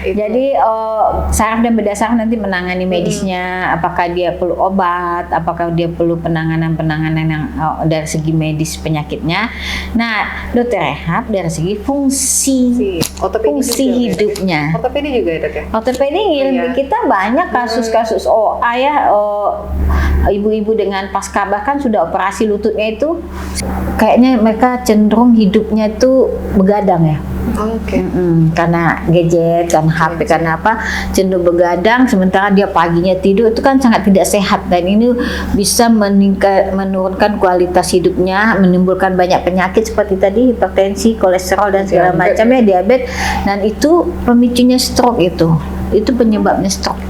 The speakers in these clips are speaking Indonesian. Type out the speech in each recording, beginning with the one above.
itu. Jadi saraf dan bedah saraf nanti menangani medisnya, apakah dia perlu obat, apakah dia perlu penanganan yang dari segi medis penyakitnya. Nah, dokter rehab dari segi fungsi hidupnya. Ortopedi juga ya dok ya? Ortopedi ngirim kita banyak kasus-kasus ibu-ibu dengan pasca bahkan sudah operasi lututnya itu kayaknya mereka cenderung hidupnya itu begadang ya. Oke. Karena gadget, karena HP, karena apa cenderung begadang sementara dia paginya tidur itu kan sangat tidak sehat dan ini bisa menurunkan kualitas hidupnya, menimbulkan banyak penyakit seperti tadi hipertensi, kolesterol dan segala macamnya, diabetes dan itu pemicunya stroke itu penyebabnya stroke.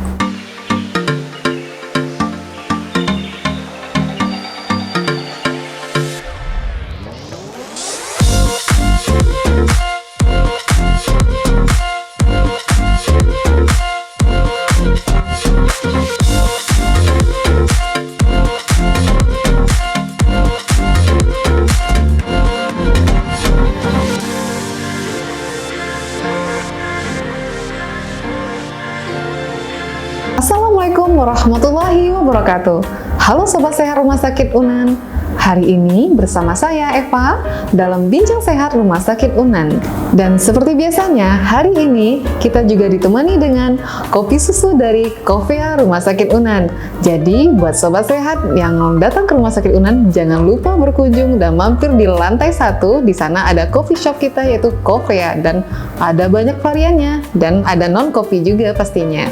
Assalamualaikum warahmatullahi wabarakatuh. Halo Sobat Sehat Rumah Sakit Unan. Hari ini bersama saya Eva dalam Bincang Sehat Rumah Sakit Unan. Dan seperti biasanya, hari ini kita juga ditemani dengan kopi susu dari Coffea Rumah Sakit Unan. Jadi buat Sobat Sehat yang datang ke Rumah Sakit Unan, jangan lupa berkunjung dan mampir di lantai 1. Di sana ada coffee shop kita yaitu Coffea dan ada banyak variannya dan ada non-kopi juga pastinya.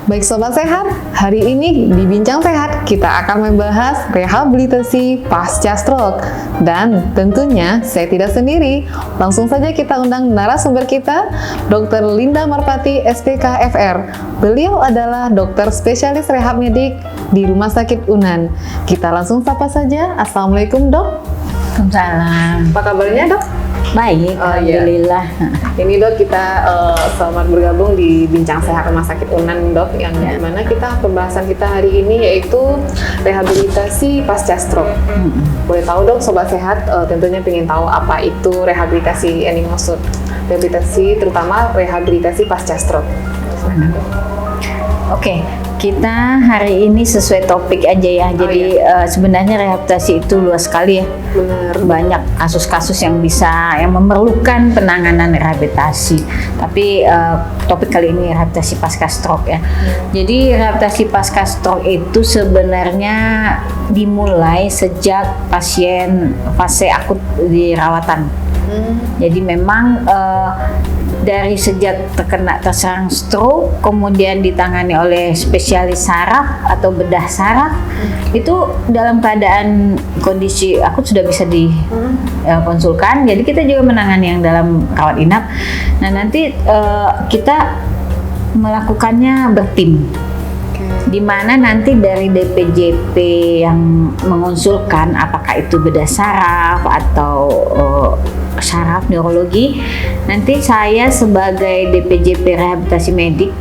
Baik Sobat Sehat, hari ini di Bincang Sehat kita akan membahas rehabilitasi pasca stroke. Dan tentunya saya tidak sendiri, langsung saja kita undang narasumber kita, Dr. Linda Marpati, SPK FR. Beliau adalah dokter spesialis rehab medik di Rumah Sakit Unan. Kita langsung sapa saja. Assalamualaikum dok. Waalaikumsalam. Apa kabarnya dok? Baik, alhamdulillah. Ini dok kita selamat bergabung di Bincang Sehat Rumah Sakit Unan dok, yang dimana pembahasan kita hari ini yaitu rehabilitasi pasca stroke. Boleh tahu dok Sobat Sehat tentunya ingin tahu apa itu rehabilitasi yang dimaksud rehabilitasi, terutama rehabilitasi pasca stroke. Oke, kita hari ini sesuai topik aja ya. Jadi sebenarnya rehabilitasi itu luas sekali ya. Benar. Banyak kasus-kasus yang memerlukan penanganan rehabilitasi. Tapi topik kali ini rehabilitasi pasca stroke ya. Jadi rehabilitasi pasca stroke itu sebenarnya dimulai sejak pasien fase akut di rawatan. Jadi memang dari sejak terserang stroke, kemudian ditangani oleh spesialis saraf atau bedah saraf, itu dalam keadaan kondisi akut sudah bisa dikonsulkan. Jadi kita juga menangani yang dalam rawat inap. Nah nanti kita melakukannya bertim. Di mana nanti dari DPJP yang mengonsulkan apakah itu bedah saraf atau saraf neurologi, nanti saya sebagai DPJP rehabilitasi medik,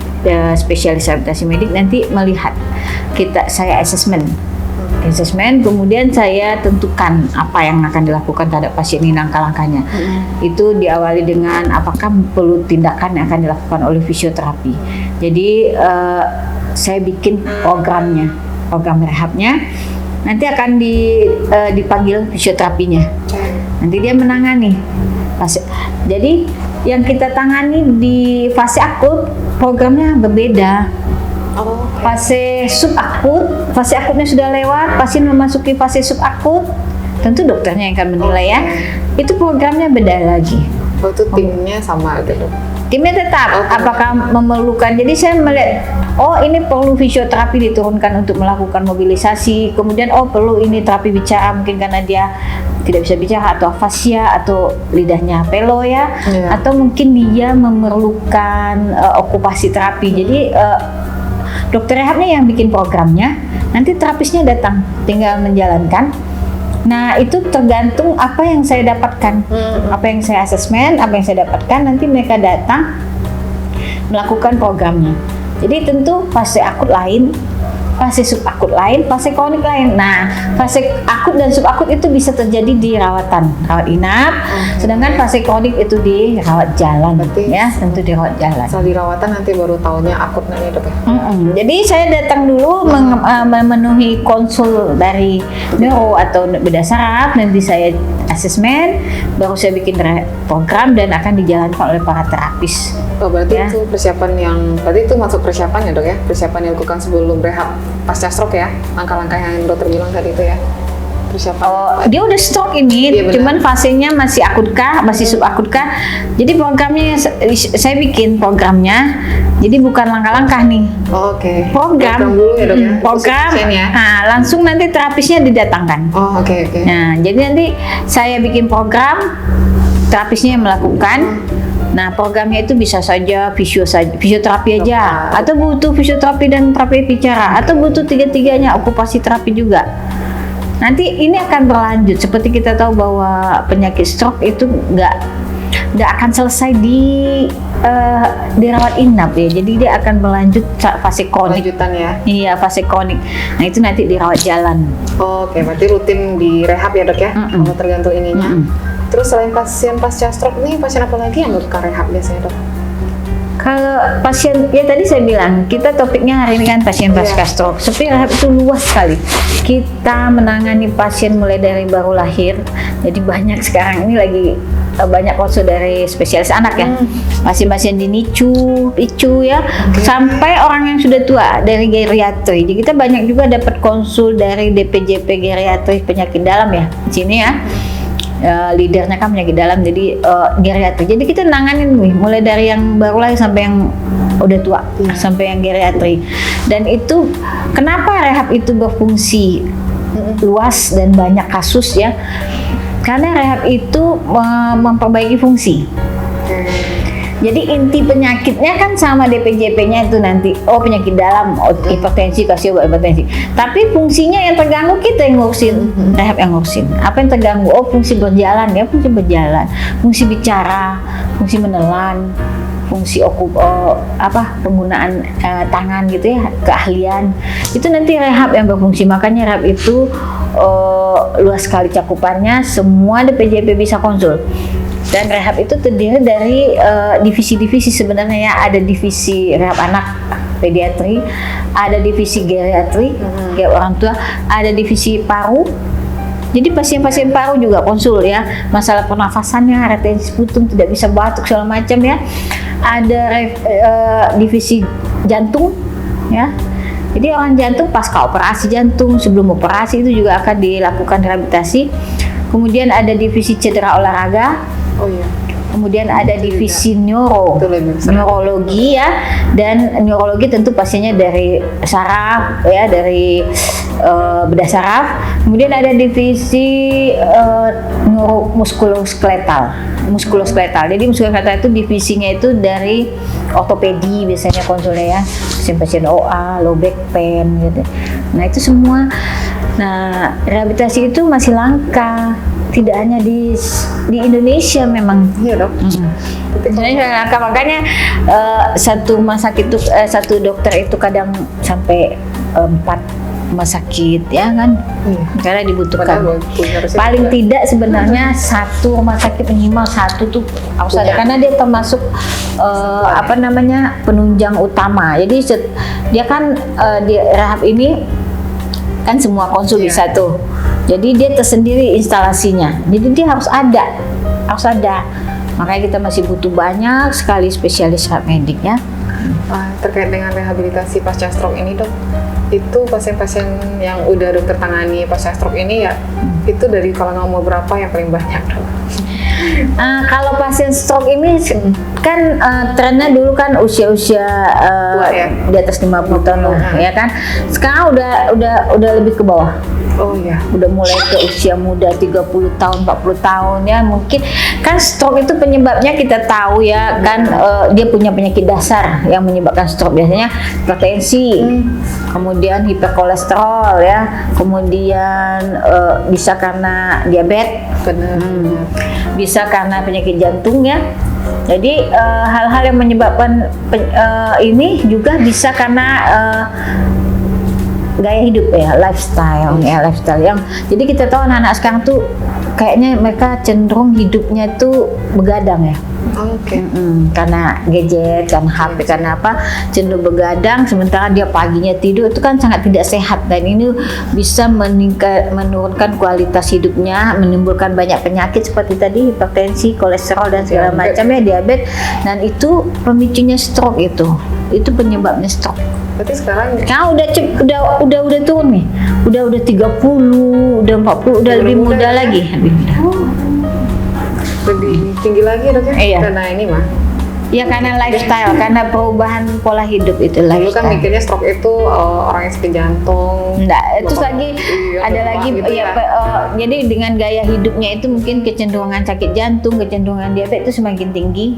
spesialis rehabilitasi medik nanti melihat, saya asesmen, kemudian saya tentukan apa yang akan dilakukan terhadap pasien ini, langkah-langkahnya. Itu diawali dengan apakah perlu tindakan yang akan dilakukan oleh fisioterapi. Jadi saya bikin program rehabnya, nanti akan dipanggil fisioterapinya. Nanti dia menangani. Jadi yang kita tangani di fase akut programnya berbeda. Fase subakut, fase akutnya sudah lewat, pasien memasuki fase subakut, tentu dokternya yang akan menilai ya. Itu programnya beda lagi. Itu timnya sama gitu. Timnya tetap, apakah memerlukan, jadi saya melihat, ini perlu fisioterapi diturunkan untuk melakukan mobilisasi, kemudian perlu ini terapi bicara mungkin karena dia tidak bisa bicara, atau afasia, atau lidahnya pelo ya, atau mungkin dia memerlukan okupasi terapi. Jadi dokter rehabnya yang bikin programnya, nanti terapisnya datang, tinggal menjalankan. Nah itu tergantung apa yang saya dapatkan, apa yang saya asesmen, apa yang saya dapatkan, nanti mereka datang melakukan programnya. Jadi tentu fase akut lain, fase subakut lain, fase kronik lain. Nah, fase akut dan subakut itu bisa terjadi di rawat inap, sedangkan fase kronik itu di rawat jalan. Berarti ya, tentu di rawat jalan. Setelah dirawatan nanti baru tahunya akut nih dok ya. Jadi saya datang dulu memenuhi konsul dari neuro atau bedah saraf, nanti saya asesmen, baru saya bikin program dan akan dijalankan oleh para terapis. Oh, berarti Ya. itu berarti itu masuk persiapan ya dok ya? Persiapan yang dilakukan sebelum rehab pasca stroke ya? Langkah-langkah yang dokter bilang tadi itu ya? Persiapan. Oh, dia udah stroke ini, Iya, benar. cuman fasenya masih akutkah, masih subakutkah. Jadi programnya saya bikin programnya. Jadi bukan langkah-langkah nih. Oh, oke. Program dulu ya dok ya? program. Pasien ya? Nah, langsung nanti terapisnya didatangkan. Oh, oke. Nah, jadi nanti saya bikin program, terapisnya yang melakukan. Nah, programnya itu bisa saja fisioterapi aja, atau butuh fisioterapi dan terapi bicara, atau butuh tiga-tiganya, okupasi terapi juga. Nanti ini akan berlanjut. Seperti kita tahu bahwa penyakit stroke itu nggak akan selesai di rawat inap ya. Jadi dia akan berlanjut fase kronik. Lanjutan ya? Iya, fase kronik. Nah, itu nanti dirawat jalan. Oh, oke, berarti rutin di rehab ya dok ya? Kalau tergantung ininya. Terus selain pasien pasca stroke nih, pasien apa lagi yang membutuhkan rehab biasanya dok? Kalau pasien, ya tadi saya bilang, kita topiknya hari ini kan pasien pasca stroke. Sebenarnya rehab itu luas sekali. Kita menangani pasien mulai dari baru lahir. Jadi banyak sekarang ini lagi banyak konsul dari spesialis anak ya. Pasien-pasien di ICU ya, sampai orang yang sudah tua dari geriatri. Jadi kita banyak juga dapat konsul dari DPJP geriatri penyakit dalam ya. Di sini ya. Leadernya kan penyakit dalam, jadi geriatri. Jadi kita nanganin nih, mulai dari yang baru lahir sampai yang udah tua, sampai yang geriatri. Dan itu kenapa rehab itu berfungsi luas dan banyak kasus ya? Karena rehab itu memperbaiki fungsi. Jadi inti penyakitnya kan sama DPJP-nya itu nanti, penyakit dalam, hipertensi, kasih obat hipertensi. Tapi fungsinya yang terganggu kita yang ngurusin, rehab yang ngurusin. Apa yang terganggu? Fungsi berjalan ya, fungsi berjalan, fungsi bicara, fungsi menelan, fungsi penggunaan tangan gitu ya, keahlian. Itu nanti rehab yang berfungsi. Makanya rehab itu luas sekali cakupannya, semua DPJP bisa konsul. Dan rehab itu terdiri dari divisi-divisi sebenarnya ya. Ada divisi rehab anak pediatri, ada divisi geriatri, ya orang tua, ada divisi paru. Jadi pasien-pasien paru juga konsul ya, masalah pernafasannya, retensi putung, tidak bisa batuk segala macam ya. Ada divisi jantung ya. Jadi orang jantung pasca operasi jantung, sebelum operasi itu juga akan dilakukan rehabilitasi. Kemudian ada divisi cedera olahraga. Oh iya. Kemudian ada divisi neurologi ya, dan neurologi tentu pasiennya dari saraf ya, dari bedah saraf. Kemudian ada divisi muskuloskeletal. Jadi muskuloskeletal itu divisinya itu dari ortopedi biasanya konsulnya ya, pasien-pasien OA, low back pain gitu. Nah itu semua. Nah rehabilitasi itu masih langka. Tidak hanya di Indonesia memang. Iya dok. Makanya satu rumah sakit itu satu dokter itu kadang sampai 4 rumah sakit ya kan, karena dibutuhkan. Paling tidak sebenarnya satu rumah sakit minimal satu tuh harus ada, karena dia termasuk penunjang utama. Jadi dia kan di rehab ini kan semua konsul di satu. Jadi dia tersendiri instalasinya. Jadi dia harus ada. Makanya kita masih butuh banyak sekali spesialis rehab medik ya. Terkait dengan rehabilitasi pasca stroke ini dok, itu pasien-pasien yang udah dokter tangani pasca stroke ini ya, itu dari kalangan umur berapa yang paling banyak dok? Kalau pasien stroke ini kan trennya dulu kan usia-usia ya? di atas 50 tahun ya kan. Sekarang udah lebih ke bawah. Oh iya. Udah mulai ke usia muda 30 tahun, 40 tahun ya. Mungkin kan stroke itu penyebabnya kita tahu ya kan, dia punya penyakit dasar yang menyebabkan stroke, biasanya hipertensi, kemudian hiperkolesterol ya, kemudian bisa karena diabetes, bisa karena penyakit jantung ya. Jadi hal-hal yang menyebabkan ini juga bisa karena gaya hidup ya, lifestyle yang jadi kita tahu anak-anak sekarang tuh kayaknya mereka cenderung hidupnya tuh begadang ya. Oke. Karena gadget, karena HP, karena apa, cenderung begadang sementara dia paginya tidur, itu kan sangat tidak sehat dan ini bisa menurunkan kualitas hidupnya, menimbulkan banyak penyakit seperti tadi hipertensi, kolesterol dan segala macamnya, diabetes, dan itu pemicunya stroke itu penyebabnya stroke. Berarti sekarang udah turun nih. Udah 30, udah 40, udah lebih muda lagi. Lebih tinggi lagi dok ya? Iya. Karena ini mah. Ya karena lifestyle, karena perubahan pola hidup itu Dulu lifestyle. kan mikirnya stroke itu orang yang sakit jantung. Enggak, terus Bapak- lagi iya, ada bapak lagi gitu ya, jadi dengan gaya hidupnya itu mungkin kecenderungan sakit jantung, kecenderungan diabetes itu semakin tinggi.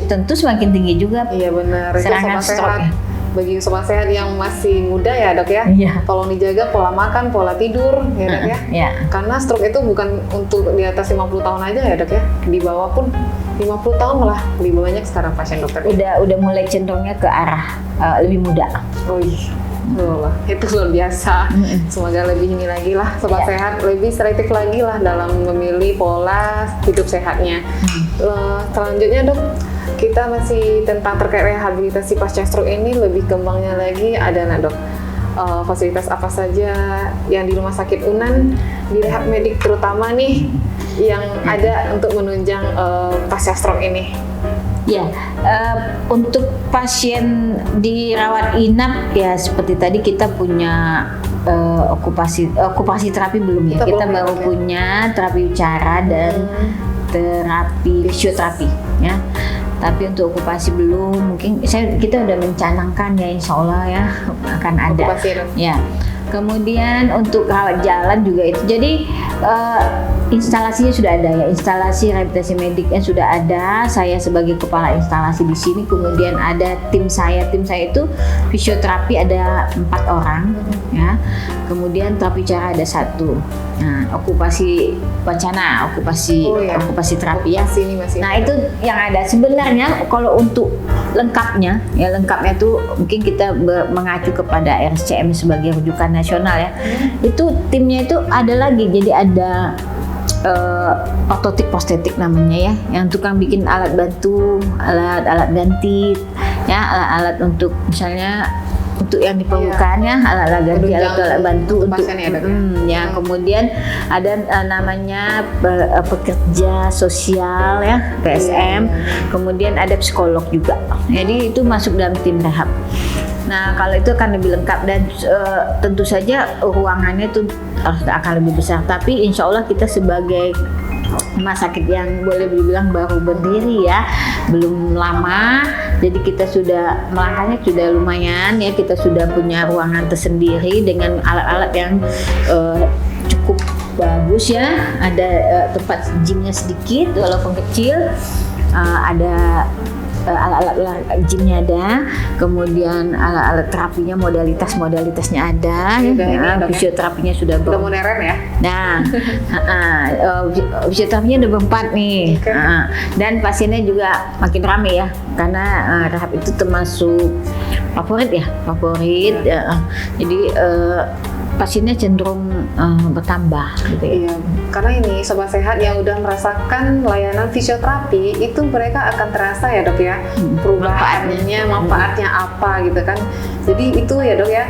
Tentu semakin tinggi juga Iya benar. Itu serangan sobat stroke. sehat. Bagi sobat sehat yang masih muda ya dok ya. Iya. Tolong dijaga pola makan, pola tidur ya dok ya. Ya. Karena stroke itu bukan untuk di atas 50 tahun aja ya dok ya. Di bawah pun 50 tahun malah lebih banyak sekarang pasien dokter. Udah mulai cenderungnya ke arah lebih muda. Oh iya. Loh, itu luar biasa. Semoga lebih ini lagi lah sobat Ya. sehat, lebih selektif lagi lah dalam memilih pola hidup sehatnya. Selanjutnya dok, kita masih tentang terkait rehabilitasi pasca stroke ini lebih kembangnya lagi ada nggak dok? Fasilitas apa saja yang di Rumah Sakit Unan di rehab medik terutama nih yang ada untuk menunjang pasca stroke ini? Ya, untuk pasien dirawat inap ya seperti tadi kita punya okupasi terapi belum ya? Kita belum, baru oke. punya terapi bicara dan terapi fisioterapi ya. Tapi untuk okupasi belum, mungkin kita udah mencanangkan ya, insya Allah ya akan ada. Okupasi, dok. Ya. Kemudian untuk rawat jalan juga itu. Jadi instalasinya sudah ada ya, instalasi rehabilitasi mediknya sudah ada. Saya sebagai kepala instalasi di sini, kemudian ada tim saya itu fisioterapi ada 4 orang ya. Kemudian terapi cara ada 1. Nah, okupasi wacana, okupasi terapi ya. Okupasi ini masih. Nah, itu yang ada. Sebenarnya kalau untuk lengkapnya tuh mungkin kita mengacu kepada RSCM sebagai rujukan nasional ya. Itu timnya itu ada lagi. Jadi ada ortotik prostetik namanya ya, yang tukang bikin alat bantu, alat ganti ya, alat untuk misalnya untuk yang diperlukan ya, alat ganti, alat bantu untuk pasien ya, dok, ya. Kemudian ada namanya pekerja sosial ya, PSM. Kemudian ada psikolog juga. Jadi itu masuk dalam tim rehab. Nah, kalau itu akan lebih lengkap dan tentu saja ruangannya itu akan lebih besar. Tapi insya Allah kita sebagai rumah sakit yang boleh dibilang baru berdiri ya, belum lama, jadi kita sudah melangkahnya sudah lumayan ya, kita sudah punya ruangan tersendiri dengan alat-alat yang cukup bagus ya, ada tempat gymnya sedikit walaupun kecil, ada alat-alat gymnya ada, kemudian alat-alat terapinya modalitasnya ada, ya, fisioterapinya sudah udah modern ya. Nah, fisioterapinya udah berempat nih, dan pasiennya juga makin ramai ya, karena rehab itu termasuk favorit. Jadi pasiennya cenderung bertambah gitu ya. Iya, karena ini sobat sehat yang udah merasakan layanan fisioterapi itu mereka akan terasa ya dok ya, perubahannya, manfaatnya apa gitu kan. Jadi itu ya dok ya,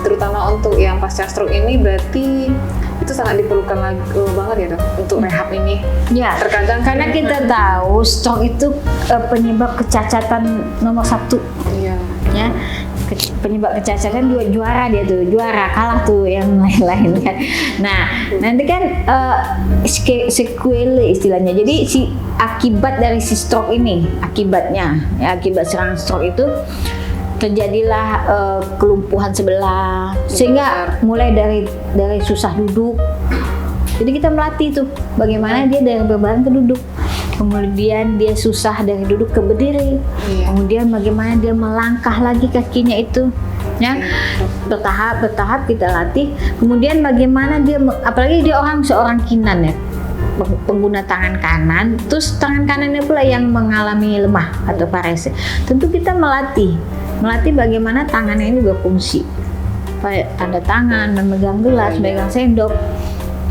terutama untuk yang pasca stroke ini berarti itu sangat diperlukan lagi banget ya dok untuk rehab ini. Ya, Terkadang karena kita tahu stroke itu penyebab kecacatan nomor 1. Iya. Ya, penyebab kecacatan juara kalah tuh yang lain-lain kan. Nah, nanti kan sequelae istilahnya. Jadi si akibat dari si stroke ini, akibat serangan stroke itu terjadilah kelumpuhan sebelah, sehingga mulai dari susah duduk. Jadi kita melatih tuh bagaimana dia dari berbaring ke duduk. Kemudian dia susah dari duduk ke berdiri. Kemudian bagaimana dia melangkah lagi kakinya itu, ya, bertahap kita latih. Kemudian bagaimana dia, apalagi dia seorang kinan ya, pengguna tangan kanan, terus tangan kanannya pula yang mengalami lemah atau parese. Tentu kita melatih bagaimana tangannya ini berfungsi. tanda tangan, memegang gelas, memegang sendok.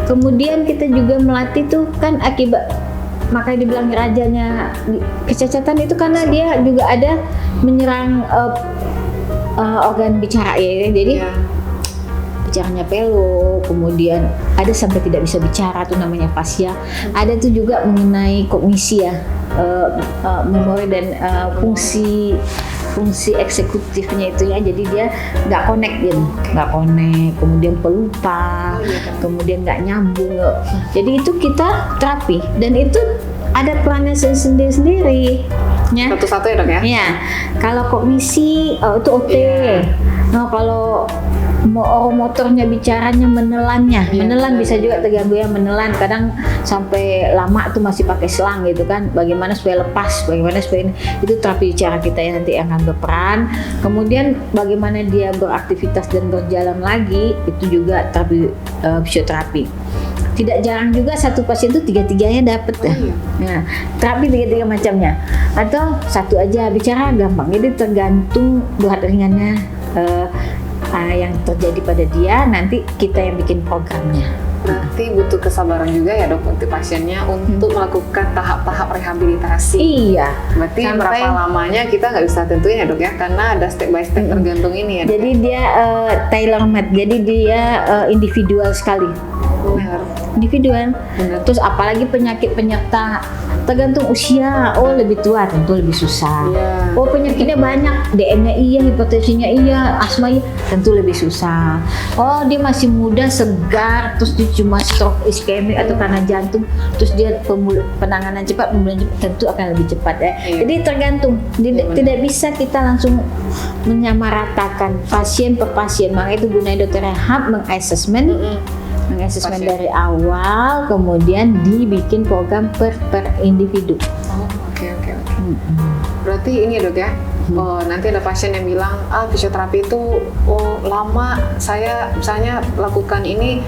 Kemudian kita juga melatih tuh kan akibat, makanya dibilang rajanya kecacatan itu karena dia juga ada menyerang organ bicara ya. Jadi bicaranya pelo, kemudian ada sampai tidak bisa bicara tuh namanya fasya. Ada tuh juga mengenai kognisi ya, memori dan fungsi eksekutifnya itu ya. Jadi dia nggak connect, kemudian pelupa, kemudian nggak nyambung. Jadi itu kita terapi dan itu ada perannya sendiri-sendiri. Ya. Satu-satu ya dok ya? Iya. Kalau kognisi itu OT. Nah kalau motornya bicaranya menelannya, menelan bisa juga terganggu ya, menelan kadang sampai lama tuh masih pakai selang gitu kan. Bagaimana supaya lepas, bagaimana supaya itu terapi bicara kita yang nanti akan berperan. Kemudian bagaimana dia beraktivitas dan berjalan lagi itu juga terapi fisioterapi. Tidak jarang juga satu pasien itu tiga-tiganya dapat ya. Nah, terapi tiga-tiga macamnya. Atau satu aja bicara gampang. Jadi tergantung berat ringannya yang terjadi pada dia, nanti kita yang bikin programnya. Berarti butuh kesabaran juga ya dok untuk pasiennya untuk melakukan tahap-tahap rehabilitasi. Iya. Berarti berapa lamanya kita nggak bisa tentuin ya dok ya, karena ada step by step tergantung ini ya dok. Jadi dia tailor made, jadi dia individual sekali. Benar. Individual. Benar. Terus apalagi penyakit penyerta tergantung usia. Oh lebih tua tentu lebih susah. Oh penyakitnya banyak, DM-nya iya, hipertensinya iya, asma iya, tentu lebih susah. Oh dia masih muda, segar, terus dia cuma stroke iskemik atau karena jantung, terus dia penanganan cepat, pemulihan cepat, tentu akan lebih cepat ya. Jadi tergantung, tidak bisa kita langsung menyamaratakan pasien per pasien. Makanya itu gunanya dokter rehab mengassessment dari awal, kemudian dibikin program per individu. Oke. Berarti ini ya dok ya, nanti ada pasien yang bilang, fisioterapi itu lama, saya misalnya lakukan ini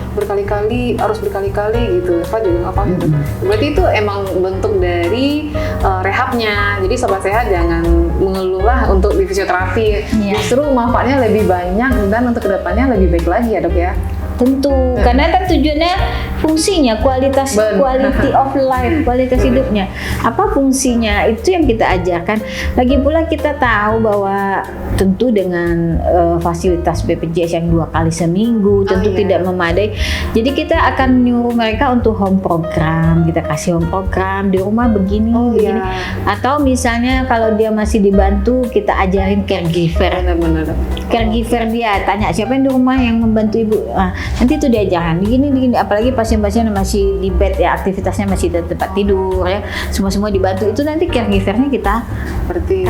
harus berkali-kali gitu, Pak juga apa gitu. Berarti itu emang bentuk dari rehabnya. Jadi sobat sehat jangan mengeluh lah untuk di fisioterapi. Justru manfaatnya lebih banyak dan untuk kedepannya lebih baik lagi ya dok ya. Tentu, karena kan tujuannya fungsinya, quality of life, kualitas hidupnya. Apa fungsinya? Itu yang kita ajarkan. Lagi pula kita tahu bahwa tentu dengan fasilitas BPJS yang 2 kali seminggu tentu tidak memadai. Jadi kita akan nyuruh mereka untuk home program. Kita kasih home program di rumah begini. Atau misalnya kalau dia masih dibantu, kita ajarin caregiver. Benar. Caregiver dia tanya siapa yang di rumah yang membantu ibu. Nanti itu diajarkan begini, apalagi pasien-pasien masih di bed ya, aktivitasnya masih di tempat tidur ya, semua dibantu, itu nanti caregivernya kita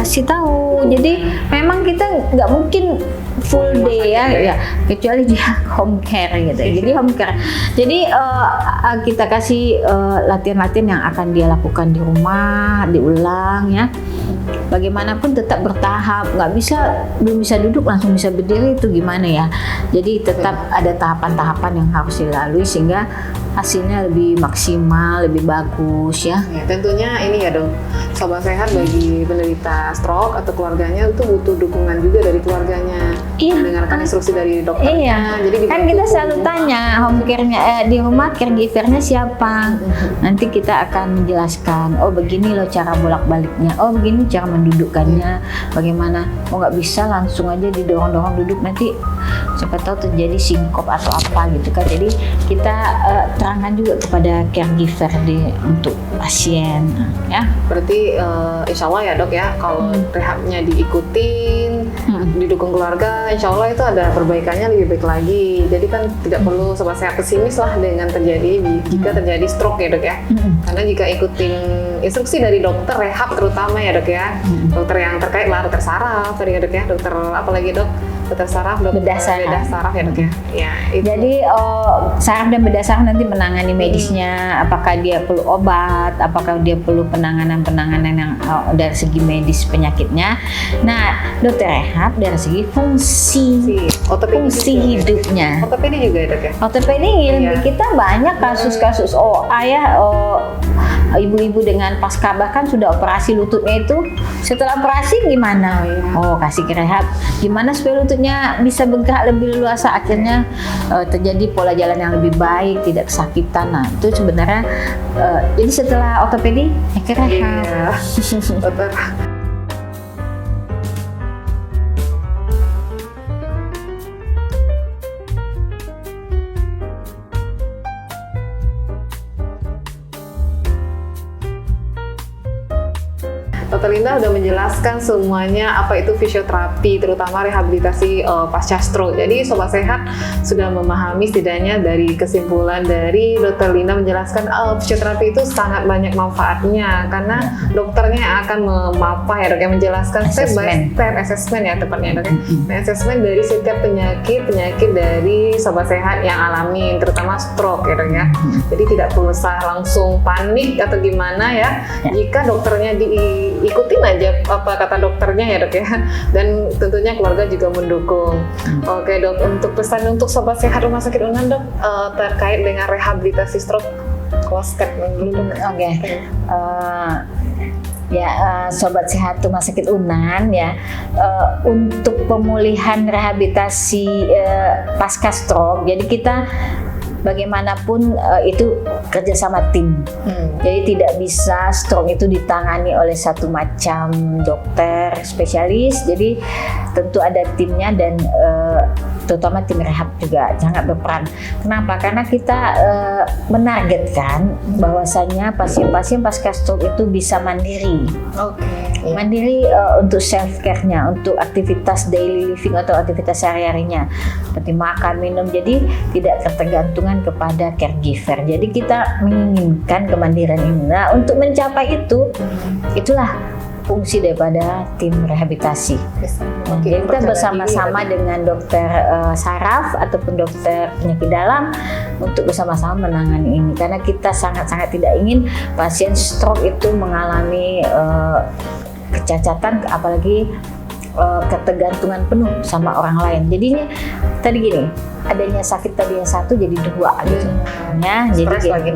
kasih tahu. Jadi memang kita nggak mungkin full day ya, kecuali dia home care gitu. Jadi home care. Jadi kita kasih latihan-latihan yang akan dia lakukan di rumah, diulang ya. Bagaimanapun tetap bertahap, belum bisa duduk langsung bisa berdiri, itu gimana ya. Jadi tetap ada tahapan-tahapan yang harus dilalui sehingga hasilnya lebih maksimal, lebih bagus ya. Tentunya ini ya dok, sobat sehat bagi penderita stroke atau keluarganya itu butuh dukungan juga dari keluarganya. Mendengarkan instruksi dari dokternya. Jadi kan kita selalu tanya home care-nya di rumah caregiver-nya siapa. Nanti kita akan menjelaskan, oh begini loh cara bolak-baliknya, oh begini cara mendudukkannya, bagaimana. Oh nggak bisa langsung aja didorong-dorong duduk, nanti siapa tahu terjadi sinkop atau apa gitu kan. Jadi kita terangkan juga kepada caregiver untuk pasien ya. Berarti insya Allah ya dok ya, kalau rehabnya diikutin, didukung keluarga, insya Allah itu ada perbaikannya lebih baik lagi. Jadi kan tidak perlu sobat sehat pesimis lah dengan jika terjadi stroke ya dok ya. Karena jika ikutin instruksi dari dokter rehab terutama ya dok ya, dokter yang terkait lah, dokter saraf tadi ya dok ya, dokter apa lagi dok? Dokter saraf, dokter bedah saraf ya dok ya. Jadi saraf dan bedah saraf nanti menangani medisnya, apakah dia perlu obat, apakah dia perlu penanganan yang dari segi medis penyakitnya. Nah, dokter rehab dari segi fungsi hidupnya. Ortopedi juga ya dok ya? Ortopedi kita banyak kasus-kasus OA ya, ibu-ibu dengan pasca bahkan sudah operasi lututnya itu, setelah operasi gimana? Oh, kasih rehab. Gimana supaya lututnya bisa bergerak lebih luasa, akhirnya terjadi pola jalan yang lebih baik, tidak kesakitan. Nah, itu sebenarnya jadi setelah ortopedi rehab. Iya. Dokter. Dokter Linda udah menjelaskan semuanya apa itu fisioterapi, terutama rehabilitasi pasca stroke. Jadi Sobat Sehat sudah memahami setidaknya dari kesimpulan dari Dokter Linda menjelaskan fisioterapi itu sangat banyak manfaatnya karena dokternya yang akan memapa ya dok, yang menjelaskan step by step assessment ya tepatnya dok ya. Assessment dari setiap penyakit dari Sobat Sehat yang alami, terutama stroke ya dok ya. Jadi tidak perlu langsung panik atau gimana ya. Jika dokternya ikutin aja apa kata dokternya ya dok ya, dan tentunya keluarga juga mendukung. Oke dok, untuk pesan untuk Sobat Sehat Rumah Sakit Unan dok terkait dengan rehabilitasi stroke, close statement dulu dok. Oke. Sobat Sehat Rumah Sakit Unan ya, untuk pemulihan rehabilitasi pasca stroke, jadi kita bagaimanapun itu kerjasama tim. Jadi tidak bisa stroke itu ditangani oleh satu macam dokter spesialis. Jadi tentu ada timnya dan terutama tim rehab juga sangat berperan. Kenapa? Karena kita menargetkan bahwasanya pasien-pasien pasca stroke itu bisa mandiri. Mandiri untuk self care-nya, untuk aktivitas daily living atau aktivitas sehari-harinya seperti makan, minum. Jadi tidak ketergantungan kepada caregiver. Jadi kita menginginkan kemandirian ini. Nah, untuk mencapai itu, itulah fungsi daripada tim rehabilitasi. Jadi kita bersama-sama dengan dokter saraf ataupun dokter penyakit dalam untuk bersama-sama menangani ini, karena kita sangat-sangat tidak ingin pasien stroke itu mengalami kecacatan, apalagi ketergantungan penuh sama orang lain. Jadinya tadi gini, adanya sakit tadi yang satu jadi dua gitu. Ya, jadi lagi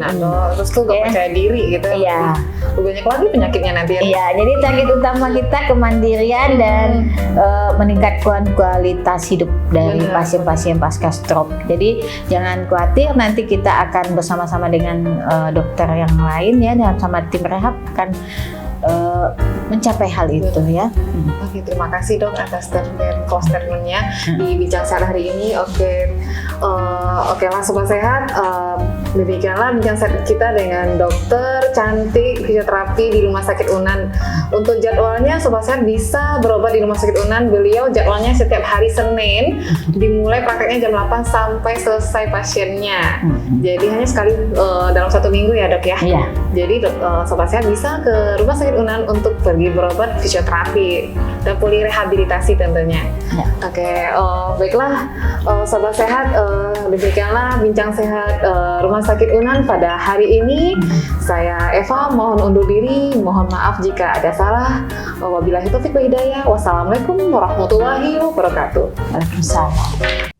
terus tuh gak percaya diri gitu. Iya. Banyak lagi penyakitnya nanti ya. Iya, jadi target utama kita kemandirian dan meningkatkan kualitas hidup dari pasien-pasien pasca stroke. Jadi jangan khawatir, nanti kita akan bersama-sama dengan dokter yang lain ya, dan sama tim rehab akan mencapai hal itu ya. Oke, terima kasih dok atas statement-nya di Bincang Sehat hari ini. Oke lah Sobat Sehat, demikianlah Bincang Sehat kita dengan dokter cantik fisioterapi di Rumah Sakit Unan. Untuk jadwalnya Sobat Sehat bisa berobat di Rumah Sakit Unan. Beliau jadwalnya setiap hari Senin, dimulai prakteknya jam 8 sampai selesai pasiennya. Jadi hanya sekali dalam 1 minggu ya dok ya. Iya. Jadi Sobat Sehat bisa ke Rumah Sakit Unan untuk pergi berobat fisioterapi dan pulih rehabilitasi tentunya. Ya. Oke, baiklah Sobat Sehat, demikianlah Bincang Sehat Rumah Sakit Unan pada hari ini. Saya Eva mohon undur diri, mohon maaf jika ada salah. Wabillahi taufiq wa hidayah. Wassalamualaikum warahmatullahi wabarakatuh. Waalaikumsalam.